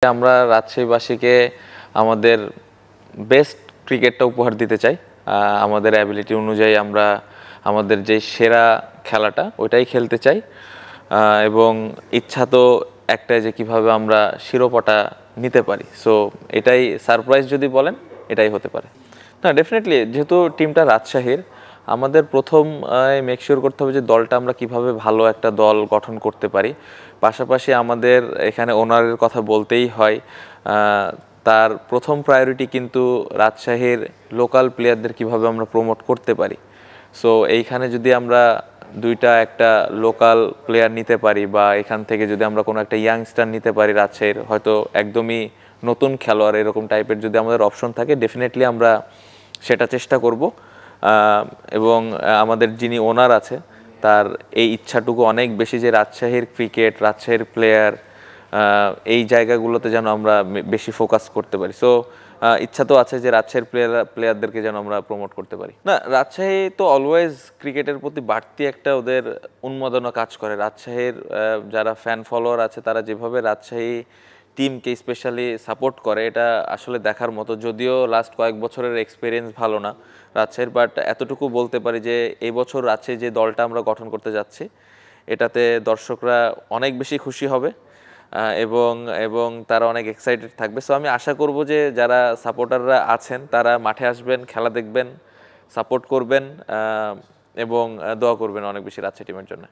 আমরা রাজশাহীবাসীকে আমাদের বেস্ট ক্রিকেটটা উপহার দিতে চাই। আমাদের অ্যাবিলিটি অনুযায়ী আমরা আমাদের যে সেরা খেলাটা ওইটাই খেলতে চাই, এবং ইচ্ছা তো একটাই যে কিভাবে আমরা শিরোপাটা নিতে পারি। সো এটাই সারপ্রাইজ যদি বলেন, এটাই হতে পারে। না, ডেফিনেটলি যেহেতু টিমটা রাজশাহীর, আমাদের প্রথম মেক শিওর করতে হবে যে দলটা আমরা কিভাবে ভালো একটা দল গঠন করতে পারি। পাশাপাশি আমাদের এখানে ওনারের কথা বলতেই হয়, তার প্রথম প্রায়োরিটি কিন্তু রাজশাহীর লোকাল প্লেয়ারদের কিভাবে আমরা প্রমোট করতে পারি। সো এইখানে যদি আমরা একটা লোকাল প্লেয়ার নিতে পারি, বা এখান থেকে যদি আমরা কোনো একটা ইয়াংস্টার নিতে পারি রাজশাহীর, হয়তো একদমই নতুন খেলোয়াড় এরকম টাইপের যদি আমাদের অপশন থাকে, ডেফিনেটলি আমরা সেটা চেষ্টা করব। এবং আমাদের যিনি ওনার আছে তার এই ইচ্ছাটুকু অনেক বেশি যে রাজশাহীর ক্রিকেট, রাজশাহীর প্লেয়ার, এই জায়গাগুলোতে যেন আমরা বেশি ফোকাস করতে পারি। সো ইচ্ছা তো আছে যে রাজশাহীর প্লেয়ারদেরকে যেন আমরা প্রমোট করতে পারি। না, রাজশাহী তো অলওয়েজ ক্রিকেটের প্রতি বাড়তি একটা ওদের উন্মাদনা কাজ করে। রাজশাহীর যারা ফ্যান ফলোয়ার আছে তারা যেভাবে রাজশাহী টিমকে স্পেশালি সাপোর্ট করে, এটা আসলে দেখার মতো। যদিও লাস্ট কয়েক বছরের এক্সপিরিয়েন্স ভালো না রাজশাহীর, বাট এতটুকু বলতে পারি যে এই বছর রাজশাহী যে দলটা আমরা গঠন করতে যাচ্ছি, এটাতে দর্শকরা অনেক বেশি খুশি হবে, এবং এবং তারা অনেক এক্সাইটেড থাকবে। সো আমি আশা করব যে যারা সাপোর্টাররা আছেন তারা মাঠে আসবেন, খেলা দেখবেন, সাপোর্ট করবেন, এবং দোয়া করবেন অনেক বেশি রাজশাহী টিমের জন্য।